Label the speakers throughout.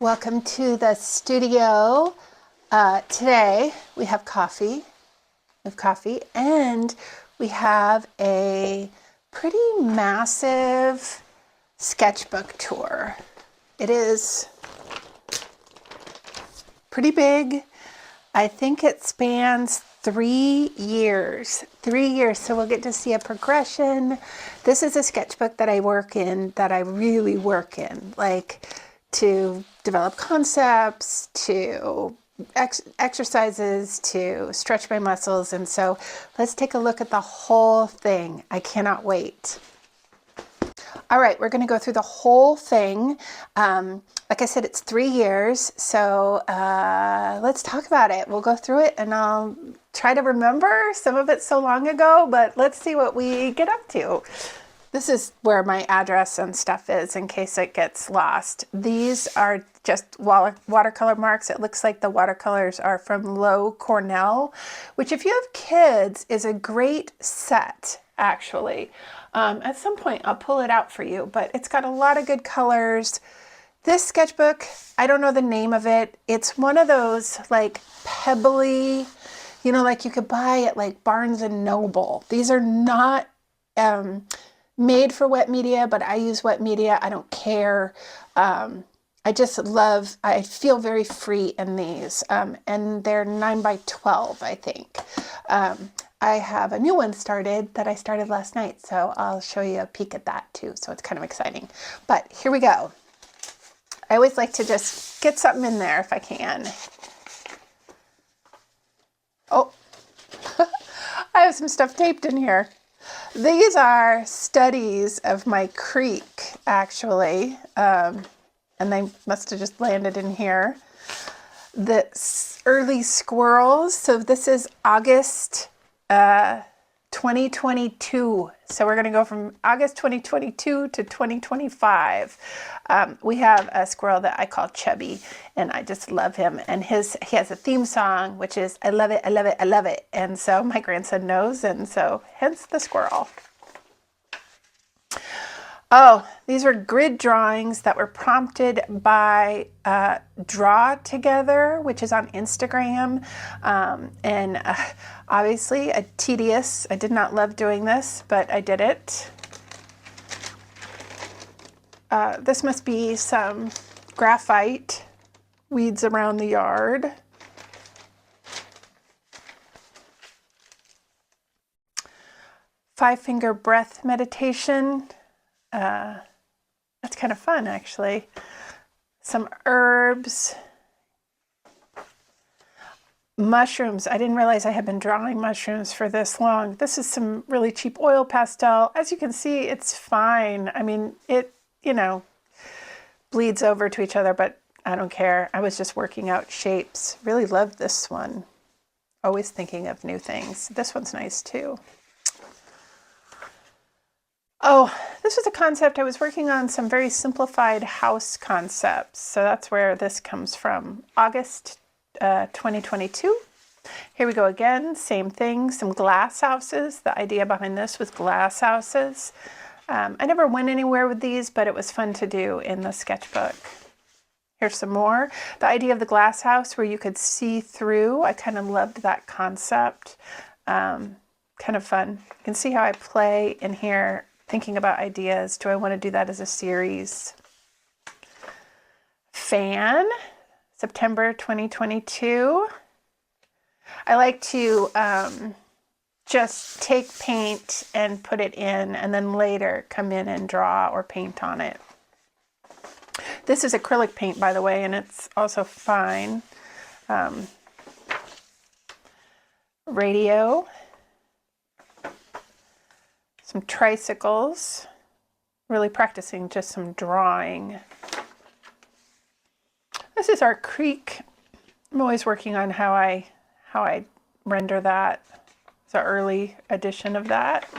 Speaker 1: Welcome to the studio. Today we have coffee. And we have a pretty massive sketchbook tour. It is pretty big. I think it spans 3 years. 3 years, so we'll get to see a progression. This is a sketchbook that I work in, that I really work in, like to develop concepts, to exercises, to stretch my muscles. And so let's take a look at the whole thing. I cannot wait. All right, we're going to go through the whole thing. Like I said, it's 3 years, so let's talk about it. We'll go through it, and I'll try to remember. Some of it's so long ago, but let's see what we get up to. This is where my address and stuff is in case it gets lost. These are just watercolor marks. It looks like the watercolors are from Low Cornell, which if you have kids is a great set, actually. At some point I'll pull it out for you, but it's got a lot of good colors. This sketchbook, I don't know the name of it. It's one of those like pebbly, you know, like you could buy at like Barnes and Noble. These are not made for wet media, but I use wet media. I don't care. I just love, I feel very free in these. And they're 9x12, I think. I have a new one started that I started last night, so I'll show you a peek at that too. So it's kind of exciting. But here we go. I always like to just get something in there if I can. Oh, I have some stuff taped in here. These are studies of my creek, actually, and they must have just landed in here. The early squirrels, so this is August 2022. So we're going to go from August 2022 to 2025. We have a squirrel that I call Chubby, and I just love him. And he has a theme song, which is I love it, I love it, I love it. And so my grandson knows, and so hence the squirrel. Oh, these were grid drawings that were prompted by Draw Together, which is on Instagram. And obviously tedious. I did not love doing this, but I did it. This must be some graphite, weeds around the yard. Five-finger breath meditation. That's kind of fun, actually. Some herbs. Mushrooms. I didn't realize I had been drawing mushrooms for this long. This is some really cheap oil pastel. As you can see, it's fine. I mean, it, you know, bleeds over to each other, but I don't care. I was just working out shapes. Really loved this one. Always thinking of new things. This one's nice, too. Oh, this was a concept. I was working on some very simplified house concepts. So that's where this comes from. August 2022. Here we go again. Same thing. Some glass houses. The idea behind this was glass houses. I never went anywhere with these, but it was fun to do in the sketchbook. Here's some more. The idea of the glass house where you could see through. I kind of loved that concept. Kind of fun. You can see how I play in here, thinking about ideas. Do I want to do that as a series? Fan, September 2022. I like to just take paint and put it in, and then later come in and draw or paint on it. This is acrylic paint, by the way, and it's also fine. Radio. Some tricycles, really practicing just some drawing. This is our creek. I'm always working on how I render that. It's an early edition of that.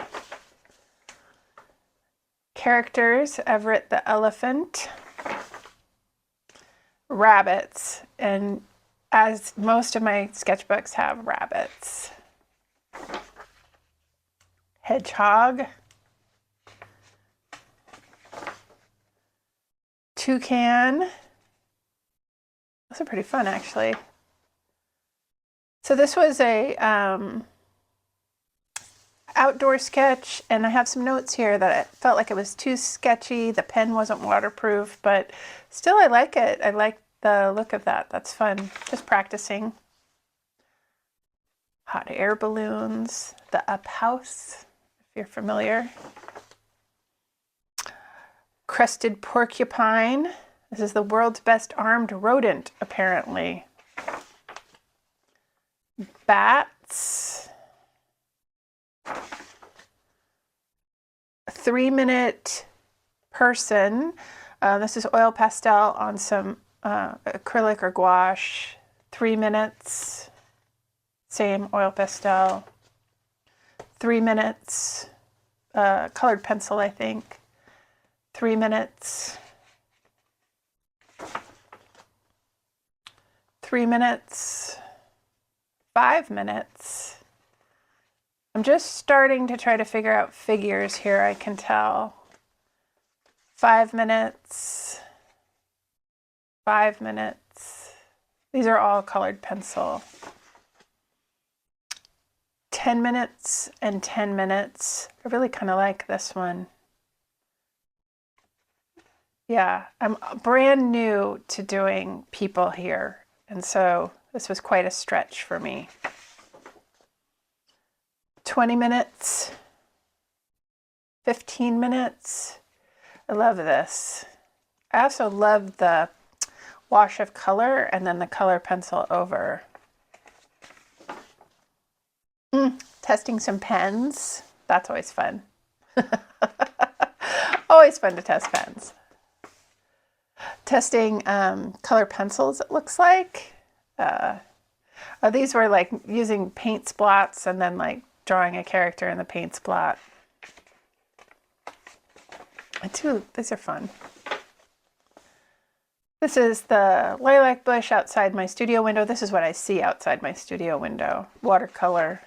Speaker 1: Characters, Everett the elephant. Rabbits, and as most of my sketchbooks have rabbits. Hedgehog, toucan, Those are pretty fun, actually. So this was a outdoor sketch, and I have some notes here that it felt like it was too sketchy. The pen wasn't waterproof, but still I like it. I like the look of that. That's fun. Just practicing. Hot air balloons, the up house, if you're familiar. Crested porcupine. This is the world's best armed rodent, apparently. Bats. A 3-minute person. This is oil pastel on some acrylic or gouache. 3 minutes. Same oil pastel. 3 minutes. Colored pencil, I think. 3 minutes. 3 minutes. 5 minutes. I'm just starting to try to figure out figures here, I can tell. 5 minutes. 5 minutes. These are all colored pencil. 10 minutes and 10 minutes. I really kind of like this one. Yeah, I'm brand new to doing people here, and so this was quite a stretch for me. 20 minutes, 15 minutes. I love this. I also love the wash of color and then the color pencil over. Testing some pens. That's always fun. Always fun to test pens. Testing color pencils, it looks like. These were like using paint splots and then like drawing a character in the paint splat. These are fun. This is the lilac bush outside my studio window. This is what I see outside my studio window. Watercolor.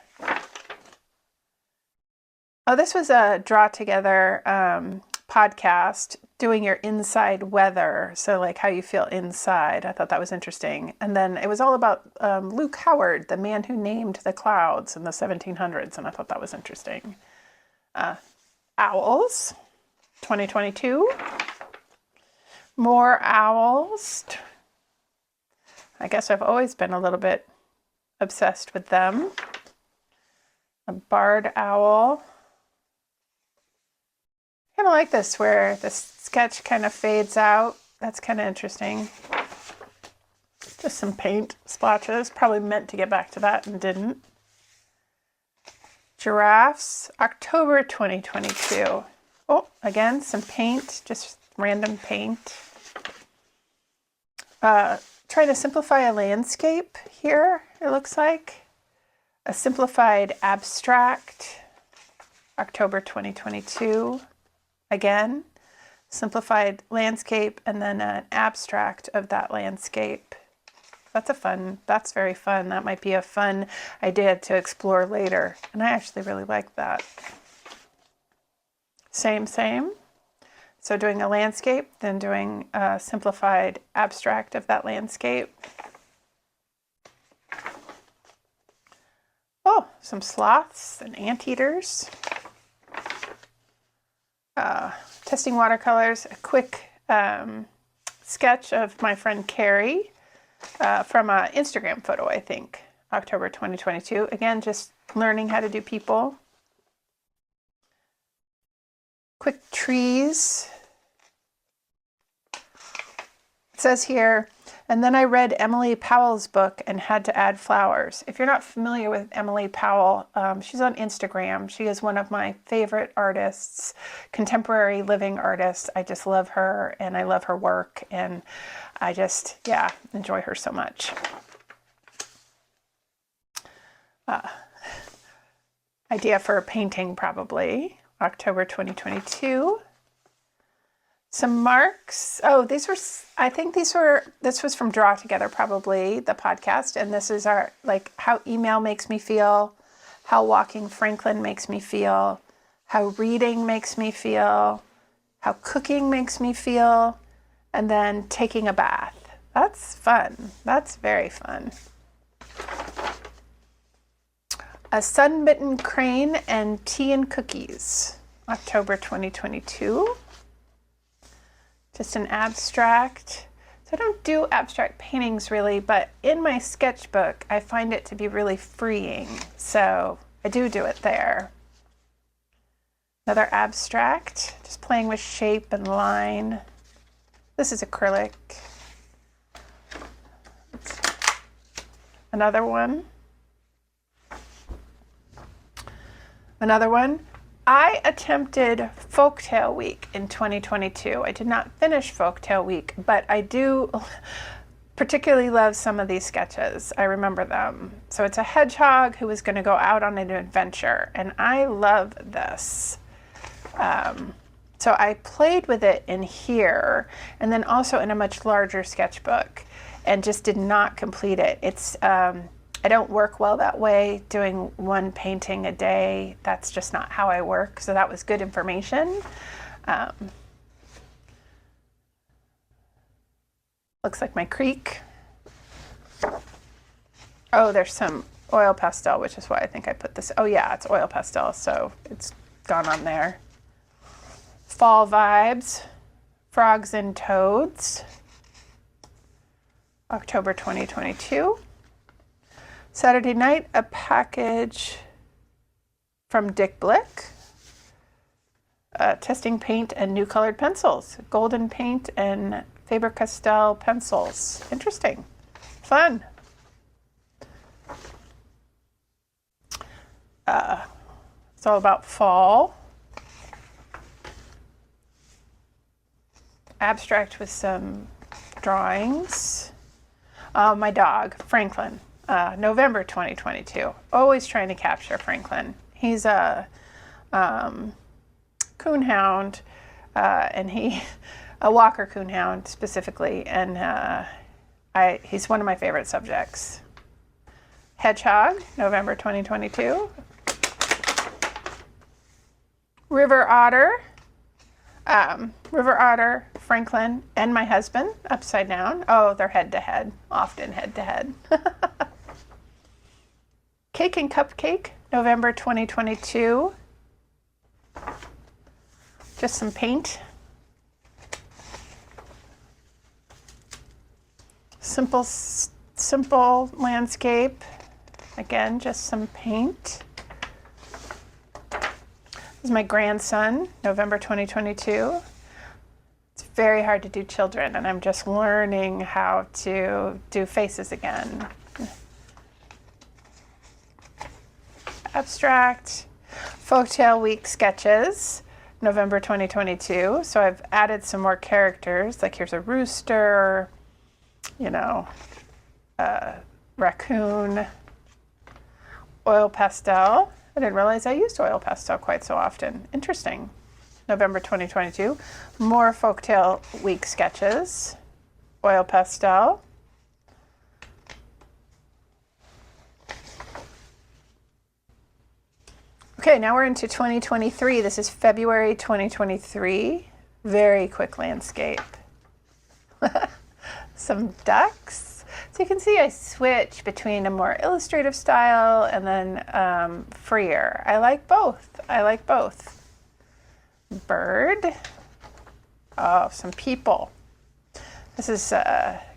Speaker 1: Oh, this was a draw together podcast doing your inside weather. So like how you feel inside. I thought that was interesting. And then it was all about Luke Howard, the man who named the clouds in the 1700s. And I thought that was interesting. Owls, 2022. More owls. I guess I've always been a little bit obsessed with them. A barred owl. I kind of like this where the sketch kind of fades out. That's kind of interesting. Just some paint splotches. Probably meant to get back to that and didn't. Giraffes, October 2022. Oh, again, some paint, just random paint. Trying to simplify a landscape here, it looks like. A simplified abstract, October 2022. Again, simplified landscape and then an abstract of that landscape. That's very fun. That might be a fun idea to explore later. And I actually really like that. Same. So doing a landscape, then doing a simplified abstract of that landscape. Oh, some sloths and anteaters. Testing watercolors, a quick sketch of my friend Carrie from an Instagram photo, I think, October 2022. Again, just learning how to do people. Quick trees. It says here, and then I read Emily Powell's book and had to add flowers. If you're not familiar with Emily Powell, she's on Instagram. She is one of my favorite artists, contemporary living artists. I just love her and I love her work and I just, enjoy her so much. Idea for a painting probably, October 2022. Some marks. Oh, this was from Draw Together, probably, the podcast. And this is our, like, how email makes me feel, how walking Franklin makes me feel, how reading makes me feel, how cooking makes me feel, and then taking a bath. That's fun. That's very fun. A Sunbitten Crane and Tea and Cookies, October 2022. Just an abstract. So I don't do abstract paintings really, but in my sketchbook, I find it to be really freeing. So I do it there. Another abstract, just playing with shape and line. This is acrylic. Another one. Another one. I attempted Folktale Week in 2022. I did not finish Folktale Week, but I do particularly love some of these sketches. I remember them. So it's a hedgehog who is going to go out on an adventure, and I love this. So I played with it in here, and then also in a much larger sketchbook, and just did not complete it. It's I don't work well that way, doing one painting a day. That's just not how I work. So that was good information. Looks like my creek. Oh, there's some oil pastel, which is why I think I put this. Oh yeah, it's oil pastel, so it's gone on there. Fall vibes, frogs and toads, October 2022. Saturday night, a package from Dick Blick. Testing paint and new colored pencils. Golden paint and Faber-Castell pencils. Interesting. Fun. It's all about fall. Abstract with some drawings. My dog, Franklin. November 2022. Always trying to capture Franklin. He's a coonhound, and a Walker coonhound specifically, and he's one of my favorite subjects. Hedgehog, November 2022. River otter. River otter, Franklin, and my husband, upside down. Oh, they're head to head, often head to head. Cake and Cupcake, November 2022. Just some paint. Simple landscape. Again, just some paint. This is my grandson, November 2022. It's very hard to do children, and I'm just learning how to do faces again. Abstract, Folktale Week sketches, November 2022. So I've added some more characters, like here's a rooster, raccoon, oil pastel. I didn't realize I used oil pastel quite so often. Interesting. November 2022. More Folktale Week sketches, oil pastel. Okay, now we're into 2023. This is February 2023. Very quick landscape. Some ducks. So you can see I switch between a more illustrative style and then freer. I like both. Bird. Oh, some people. This is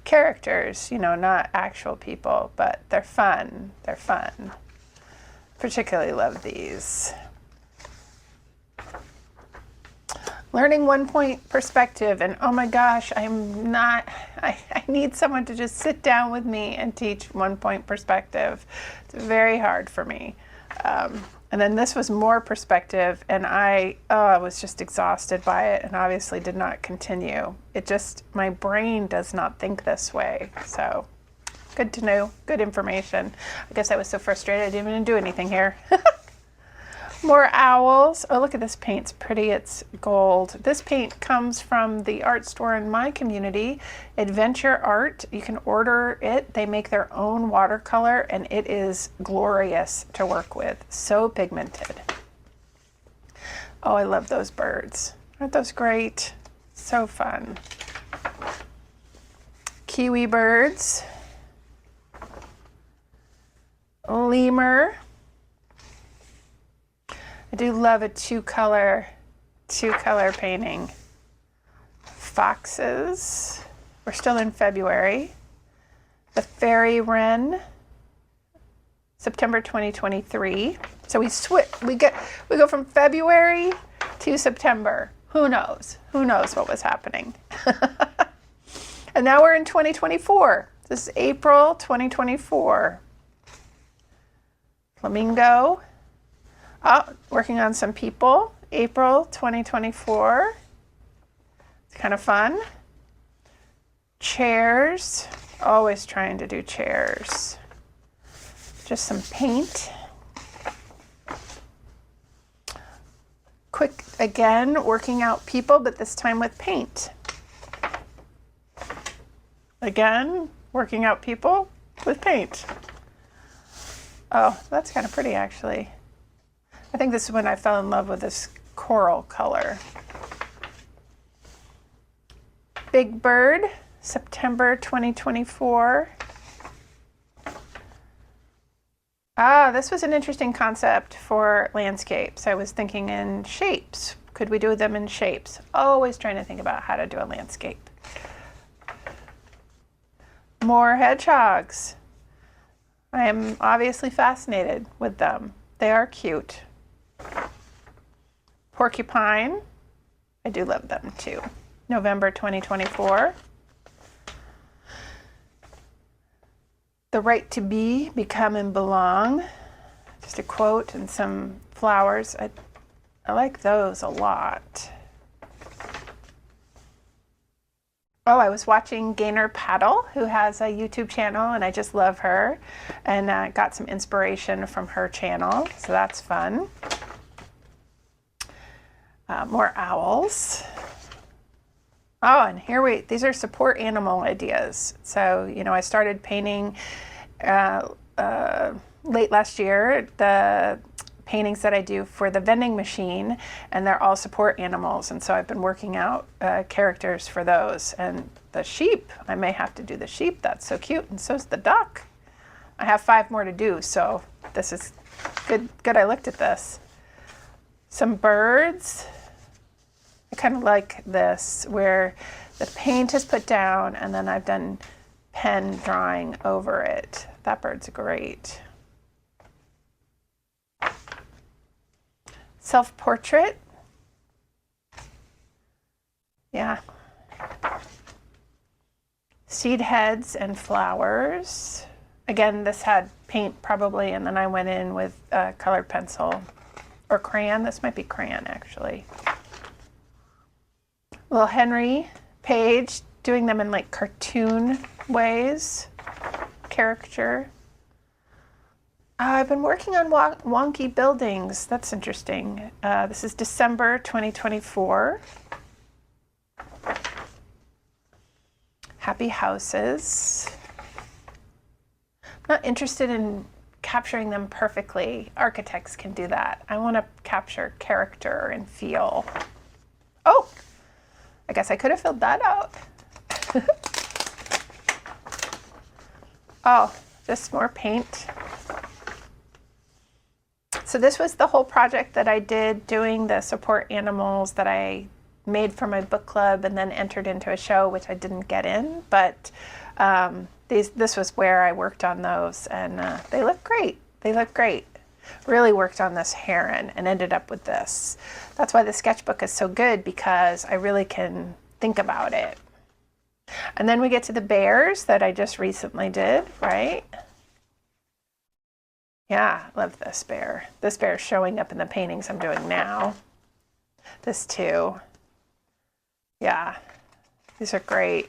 Speaker 1: characters, not actual people, but they're fun. Particularly love these. Learning 1 point perspective, and oh my gosh, I need someone to just sit down with me and teach 1 point perspective. It's very hard for me. And then this was more perspective, and I was just exhausted by it and obviously did not continue. My brain does not think this way. So good to know, good information. I guess I was so frustrated I didn't even do anything here. More owls. Oh, look at this paint. It's pretty. It's gold. This paint comes from the art store in my community, Adventure Art. You can order it. They make their own watercolor, and it is glorious to work with. So pigmented. Oh, I love those birds. Aren't those great? So fun. kiwi birds, lemur. I do love a two-color painting. Foxes. We're still in February. The fairy wren, September 2023. So we go from February to September. Who knows? Who knows what was happening? And now we're in 2024. This is April 2024. Flamingo. Oh, working on some people. April 2024. It's kind of fun. Chairs. Always trying to do chairs. Just some paint. Quick, again, working out people, but this time with paint. Again, working out people with paint. Oh, that's kind of pretty, actually. I think this is when I fell in love with this coral color. Big Bird, September 2024. Ah, this was an interesting concept for landscapes. I was thinking in shapes. Could we do them in shapes? Always trying to think about how to do a landscape. More hedgehogs. I am obviously fascinated with them. They are cute. Porcupine. I do love them too. November 2024. The right to be, become, and belong. Just a quote and some flowers. I like those a lot. Oh, I was watching Gaynor Paddle, who has a YouTube channel, and I just love her. And got some inspiration from her channel, so that's fun. More owls. Oh, and these are support animal ideas. So, I started painting late last year, the paintings that I do for the vending machine, and they're all support animals. And so I've been working out characters for those. And the sheep, I may have to do the sheep. That's so cute. And so's the duck. I have 5 more to do, so this is good I looked at this. Some birds. I kind of like this, where the paint is put down and then I've done pen drawing over it. That bird's great. Self-portrait. Yeah. Seed heads and flowers. Again, this had paint probably, and then I went in with colored pencil or crayon. This might be crayon, actually. Little Henry page, doing them in like cartoon ways, caricature. I've been working on wonky buildings. That's interesting. This is December 2024. Happy houses. I'm not interested in capturing them perfectly. Architects can do that. I want to capture character and feel. Oh! I guess I could have filled that out. Oh, just more paint. So this was the whole project that I did, doing the support animals that I made for my book club and then entered into a show, which I didn't get in. But this was where I worked on those, and they look great. They look great. Really worked on this heron and ended up with this. That's why the sketchbook is so good, because I really can think about it. And then we get to the bears that I just recently did, right? Yeah, I love this bear. This bear is showing up in the paintings I'm doing now. This too. Yeah, these are great.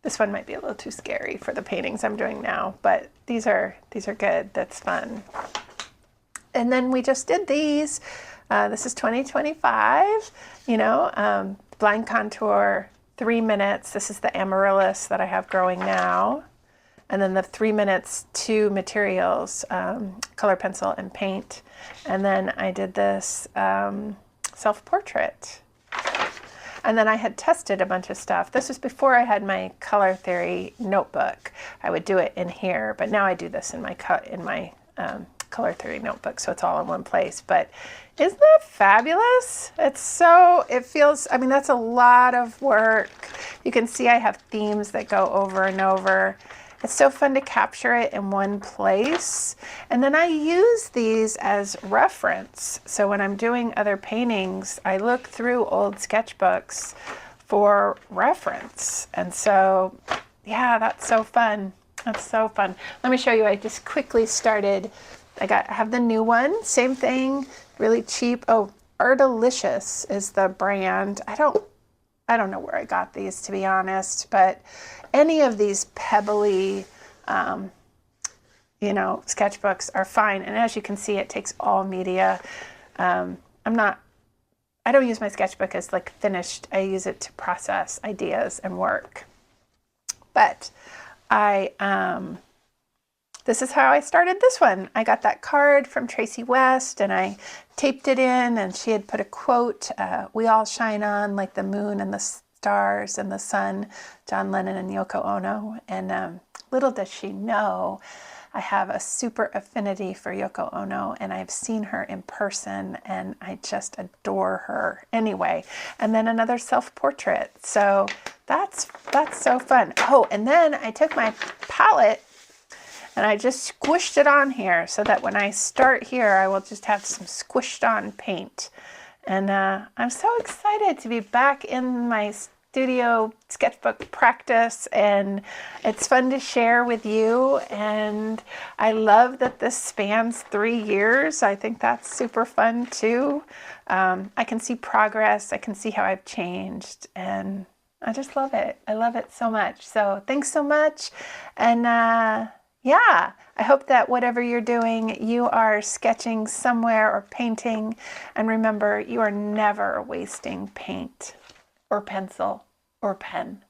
Speaker 1: This one might be a little too scary for the paintings I'm doing now, but these are good. That's fun. And then we just did these. This is 2025, blind contour, 3 minutes. This is the amaryllis that I have growing now. And then the 3 minutes to materials, color pencil and paint. And then I did this self-portrait. And then I had tested a bunch of stuff. This was before I had my color theory notebook. I would do it in here, but now I do this in my color theory notebook, so it's all in one place. But isn't that fabulous? It feels, I mean, that's a lot of work. You can see I have themes that go over and over. It's so fun to capture it in one place. And then I use these as reference. So when I'm doing other paintings, I look through old sketchbooks for reference. And so, yeah, that's so fun. That's so fun. Let me show you. I just quickly started. I have the new one. Same thing. Really cheap. Oh, Artalicious is the brand. I don't know where I got these, to be honest, but any of these pebbly, sketchbooks are fine. And as you can see, it takes all media. I don't use my sketchbook as like finished. I use it to process ideas and work. But this is how I started this one. I got that card from Tracy West and I taped it in, and she had put a quote, "We all shine on like the moon and the stars and the sun," John Lennon and Yoko Ono. And little does she know, I have a super affinity for Yoko Ono, and I've seen her in person and I just adore her anyway. And then another self-portrait. So that's so fun. Oh, and then I took my palette and I just squished it on here so that when I start here, I will just have some squished on paint. And I'm so excited to be back in my studio sketchbook practice, and it's fun to share with you. And I love that this spans 3 years. I think that's super fun too. I can see progress. I can see how I've changed, and I just love it. I love it so much. So thanks so much. And yeah, I hope that whatever you're doing, you are sketching somewhere or painting. And remember, you are never wasting paint or pencil or pen.